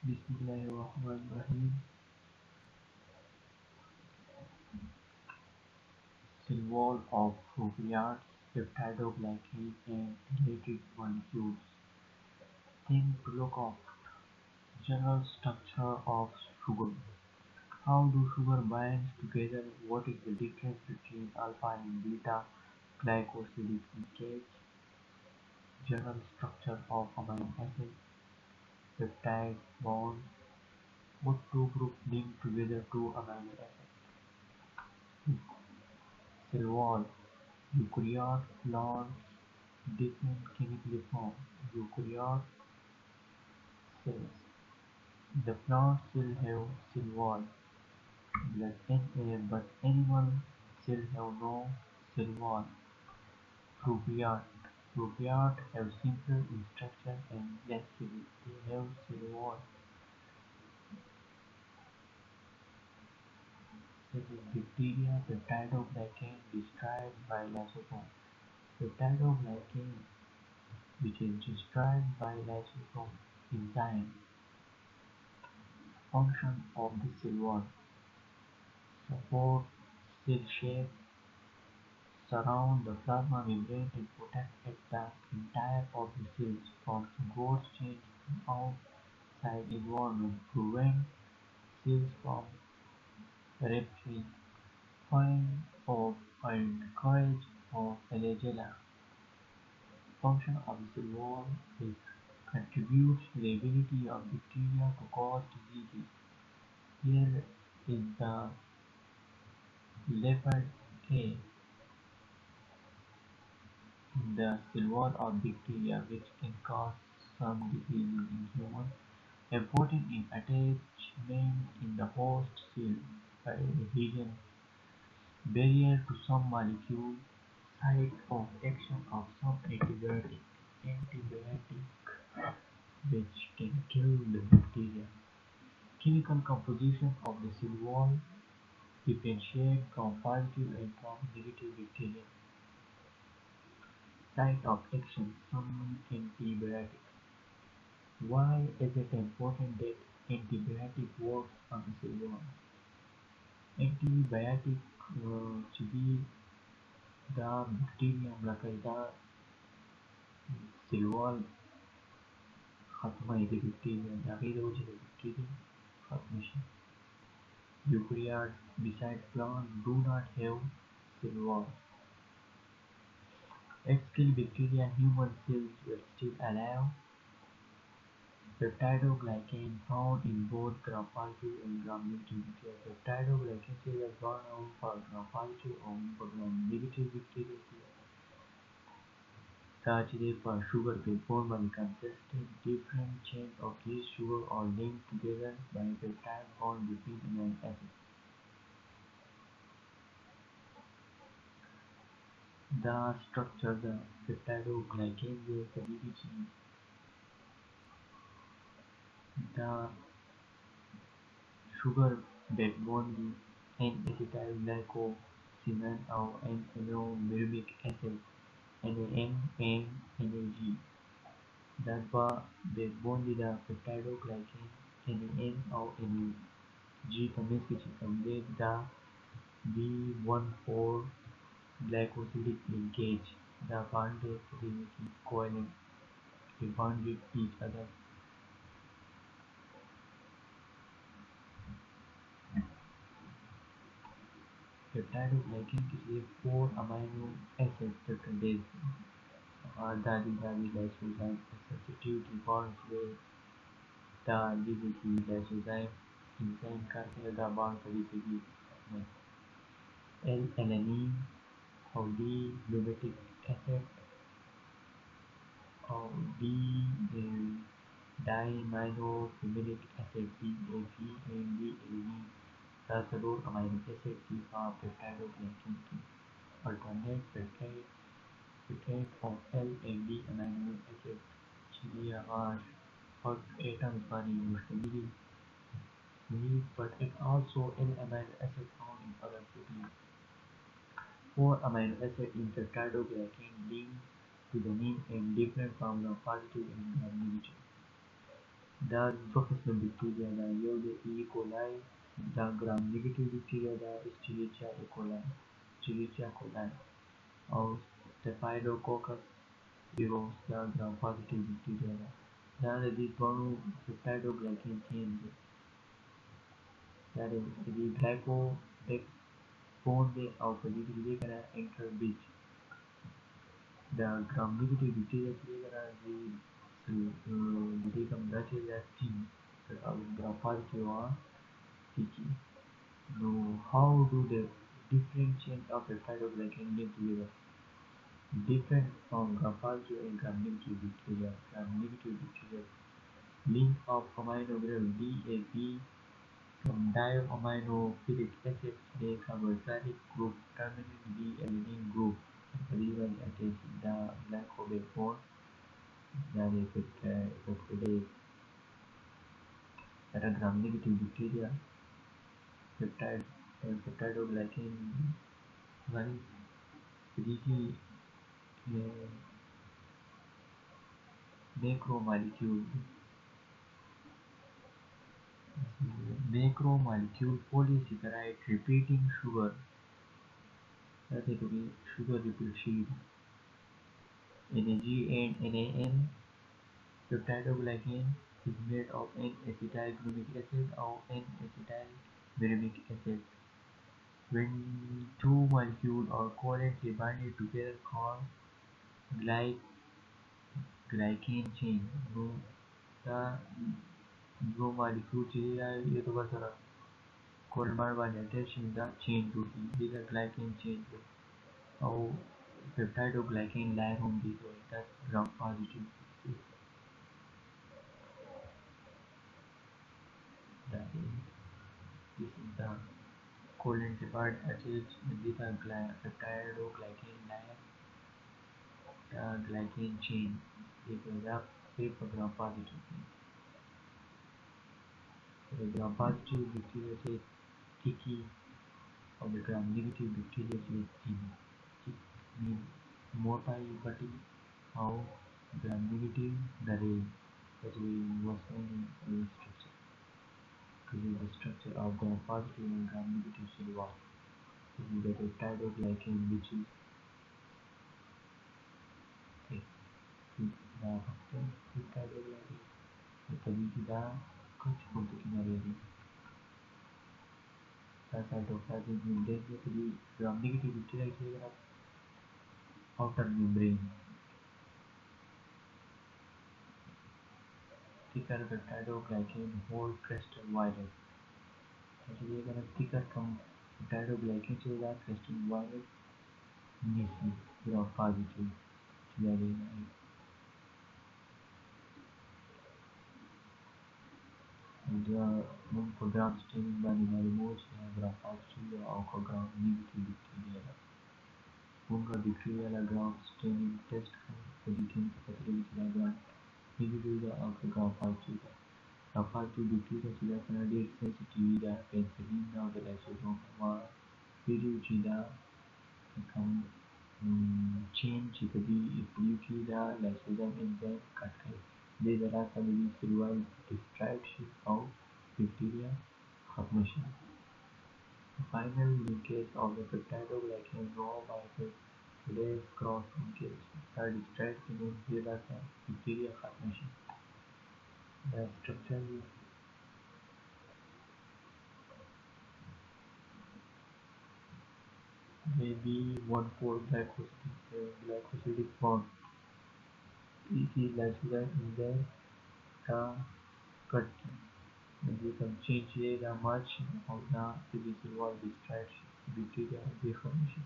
Bismillahirrahmanirrahim. Cell wall of prokaryotes, peptidoglycan and related molecules. Thing to look at. General structure of sugar. How do sugar binds together? What is the difference between alpha and beta glycosidic linkage? General structure of amino acids, peptide bonds. What two groups link together to amino acids? Cell wall. Eukaryote plants different chemically from eukaryote cells. The plant cell have cell wall, but animal cell have no cell wall. Prokaryote have simpler in structure and less cells. They have cell wall. Bacteria peptidoglycan described by lysosome. Peptidoglycan, which is described by lysosome enzyme. Function of the cell wall: support cell shape, surround the plasma membrane and protect the entire of the cells from gross change in outside environment, prevent cells from rupturing, find of and courage of flagella. Function of the cell wall is contributes to the ability of bacteria to cause diseases. Here is the leopard A, the cell wall of bacteria which can cause some diseases in humans. Important in attachment in the host cell region, barrier to some molecule, site of action of some antibiotic which can kill the bacteria. Chemical composition of the cell wall differentiate from positive and from negative bacteria. Site of action: some antibiotics. Why is it important that antibiotic works on the cell wall? Antibiotic चूंकि the bacterium लकड़दा cell wall खत्म है bacteria दाखिल हो जाए bacteria खत्म है. Eukaryotes besides plants do not have cell wall. X-kill bacteria human cells were still alive. Peptidoglycan found in both gram-positive and gram-negative bacteria. Peptidoglycan cells are burned out for gram-positive or gram-negative bacteria. Such therefore sugar backbone by consistent different chains of these sugar are linked together by a peptide bond between amino acids. The structure the peptidoglycan is the chain. The sugar backbone N-acetylglycosamine or N-anomeric acid NAM and NAG. The backbone the peptidoglycan NAM or NAG commits the B14 glycosidic linkage. The bonds are chemically covalent. They bond with each other. Peptidoglycan contains 4 amino acid peptides. Daddy lysozyme substitute the bonds with the lysozyme enzyme करते हैं the bond तरीके की L-alanine और D-glutamic acid और D-diamino acid DAP and D-alanine. The several amino acids keep are peptidoglycan की alternate peptide of L and D amino acid CDR or atoms are usually unique, but it also N amino acid found in other proteins. 4 amino acids in peptidoglycan link to the mean and different from the positive and the negative. The professional bacteria, the Yode E. coli, the gram-negative bacteria, the Escherichia coli, or Staphylococcus aureus, the gram-positive bacteria. Then these one peptidoglycan chain, that is the glycodex bond of the enter bridge. The gram-negative bacteria the combinated as team, gram-positive or sticky. Now, how do the different chains of peptidoglycan link together? Different from gram-positive and gram-negative bacteria. Gram-negative bacteria link of amino group DAP from diaminophilic acids make a carboxylic group terminating D-amino group even attach the glycobase bond that is peptidase. That are gram-negative bacteria peptide peptidoglycan one pretty uh, macromolecule macromolecule polysaccharide repeating sugar that is to be sugar repeat sheet NAG and NAN peptidoglycan is made of N-acetylglutamic acid or N-acetylmuramic acid. When two molecules are covalently bonded together called gly glycan chain. The दो molecule चाहिए ये तो बस कोलमर वाले attaching the chain to the glycan chain to और peptidoglycan line on this one that's gram positive that is this is the covalently bond attached with the peptidoglycan line the glycan chain is the shape of gram positive the gram positive bacteria is sticky और the gram negative bacteria is thin means मोटाई how gram-negative the range that we was only the structure to the structure of gram-positive and gram-negative cell wall. This is the peptidoglycan which is the peptidoglycan the peptide कुछ होते किनारे cytoplasmic membrane में the gram-negative bacteria is outer membrane. Thicker peptidoglycan hold crystal violet. Actually, we're gonna thicker peptidoglycan so that crystal violet missing gram positive. Very nice. And for gram staining by the molecules, gram positive or gram negative bacteria. Fungi bacterial gram staining test for the things that are gram negative or gram positive. Positive bacteria sila radiate sensitivity penicillin now the lysosome periucida become change periucida lysosome enzyme cut they जरा सा भी survive destroyed of bacteria formation. The final linkage of the peptidoglycan raw by peptidase cross linkage are destroyed in the bacteria formation. The structure is maybe 1,4 glycosidic bond. It is lysozyme enzyme cut maybe some change the much of the physical wall destroyed bacteria deformation.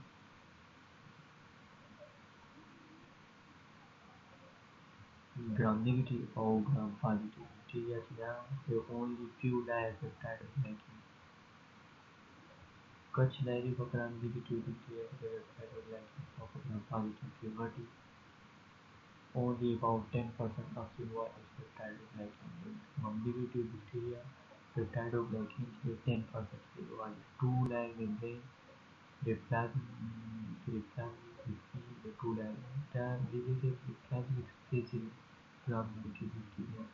Gram negative or gram positive bacteria there are only few dipeptide like Kutch diary for gram negative bacteria like gram positive puberty. Only about 10% of silver is peptidoglycan. Negative bacteria, peptidoglycan is 10% silver. Two-layer membrane, the the two-layer. This is a plasmic space in gram-negative bacteria.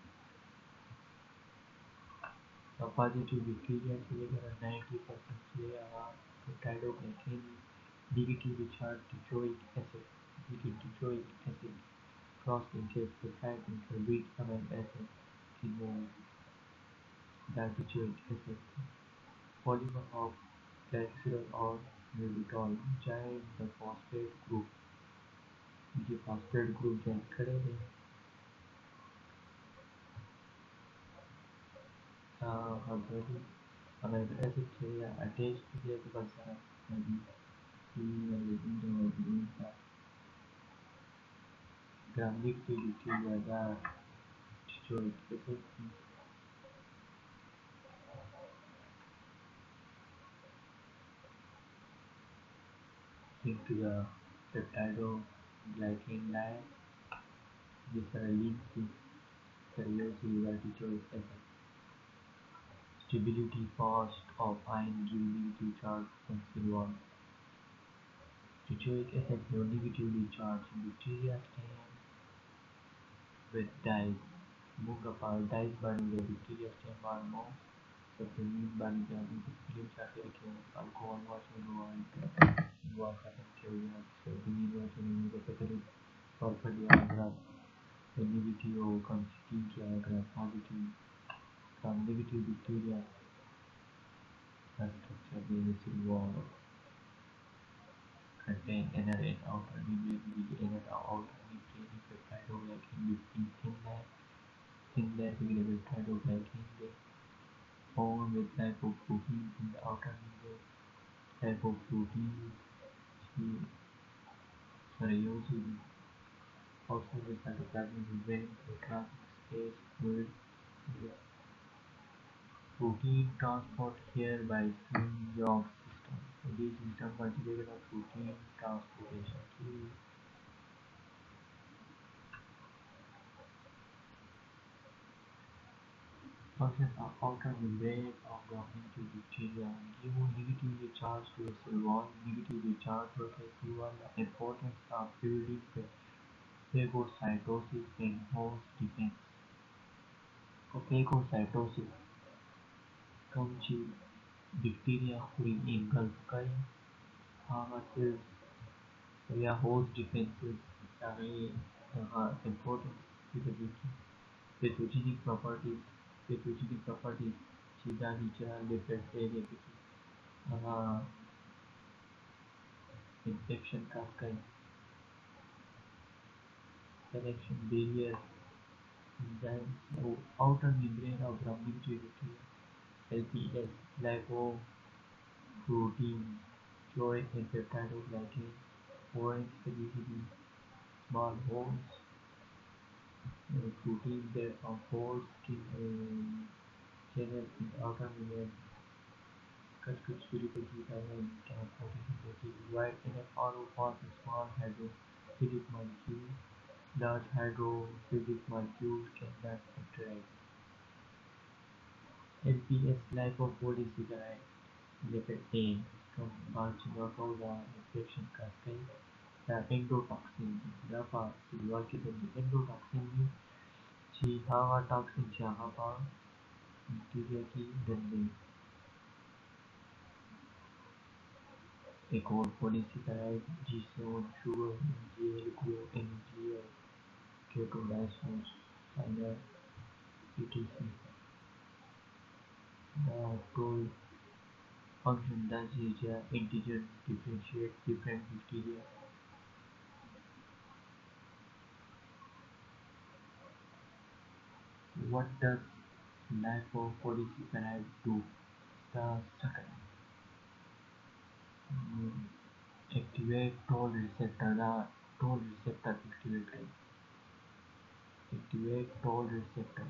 A positive bacteria deliver a 90% clear peptidoglycan, negatively charged teichoic acid, teichoic acid cross-linkage peptides into weak amino acid involved teichoic acid, polymer of glycerol or xylitol join the phosphate group. ये phosphate group join करेंगे हमारे amino acid चाहिए attached to the बसा maybe ग्रामिक की bacteria that teichoic acid into the peptidoglycan line. These are linked to cellulose teichoic acid. Stability cost of ion give negative charge on silver. Teichoic acid no negatively charged bacteria stain with dyes. Move apart dyes burning the bacteria stain are more subterranean burning the film certificate alcohol washing water bacteria subterranean washing the catalyst sulfur diagram the negative or constituent diagram positive from negative bacteria the structure of the cell wall contain inner and outer membrane with inner or outer membrane peptidoglycan between thin layer peptidoglycan they form with lipoproteins in the outer membrane. Lipoproteins cellulose also the cytoplasmic membrane transit space fluid protein transport here by Young system. So this system considers the protein transportation key. Function of outer membrane of the bacteria. Given negatively charged to a cell wall, negatively charged versus Q1, the importance of fluidic phagocytosis and host defense. For phagocytosis, country bacteria who engulf harbor cells via host defenses are important pathogenic properties चीज़ानिचा lipid infection cascade selection barrier enzymes outer membrane of grounding bacteria LPS lipoprotein joy and peptidoglycan foreign specificity small holes protein that from pores channels in outer membrane cut spherical and transportation protein wide enough auto pass a small hydrophilic molecule. Large hydrophilic molecule cannot interact. LPS lipopolysaccharide lipid chain from branching out of the infection cascade. The endotoxin dapat diwakilkan di endotoxin ni si hawa toxin siya kapag bacteria की गंदगी एक और polysaccharide G7 sugar NGL group NGL ketolysis final etc. The tool function does is integer differentiate different bacteria. What does lipopolysaccharide do? The second activate toll receptor. The toll receptor activate toll receptor.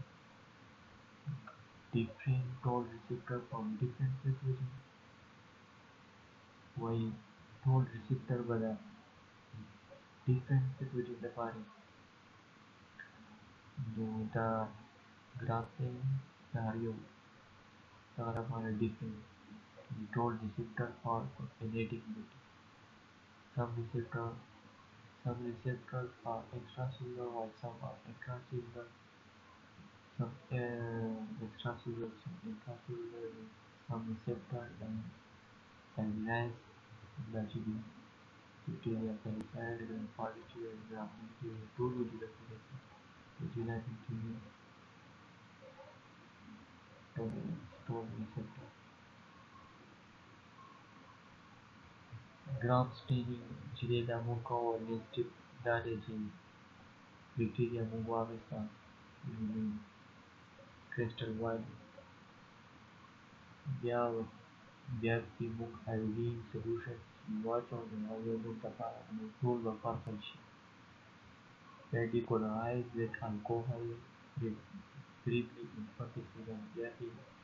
Different toll receptor from different pathogens. While toll receptor वाला different pathogen दफारे the graphene scenario are different. Toll receptor for genetic some receptors are extracellular while some are intracellular. Some extracellular and intracellular some receptor and cellulose bacteria, bacteria, polysaccharide and polysaccharide gram-negative two-digit replication, bacteria bacteria stone receptor. Gram staining Chilena muca organistic damaging bacteria mucosa in crystal white Bacterium iodine solution water and iodine and improve the purple radicalized with alcohol with briefly in particular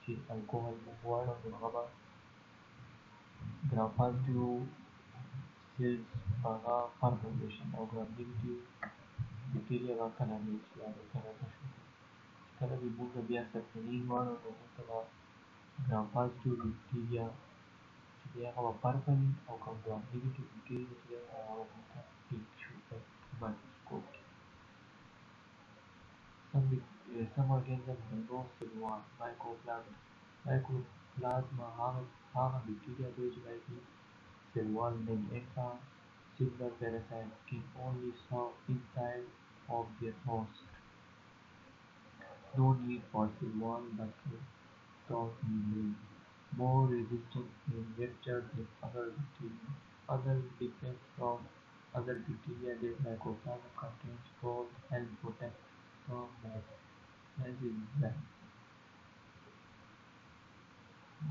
in alcohol water rubber gram positive cells formation or gram negative bacteria Cada dibujo había separated the gram positive bacteria sería como purple o con gram negative bacteria sería como pink sugar microscope. Some organisms have no cell wall, mycoplasma. Mycoplasma have a bacteria-based cell wall named intracellular parasites can only survive inside of their host. No need for cell wall but strong membrane. More resistant in vectors than other bacteria. Other difference from other bacteria that mycoplasma contains probe and protect from as is that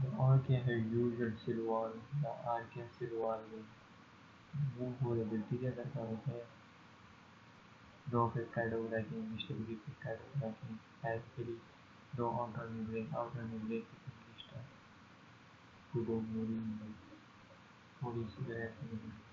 the archaea had usual cell wall. The archaea cell wall will move where the bacteria that are no peptidoglycan, stability peptidoglycan has very no outer membrane is pseudo murein polysaccharide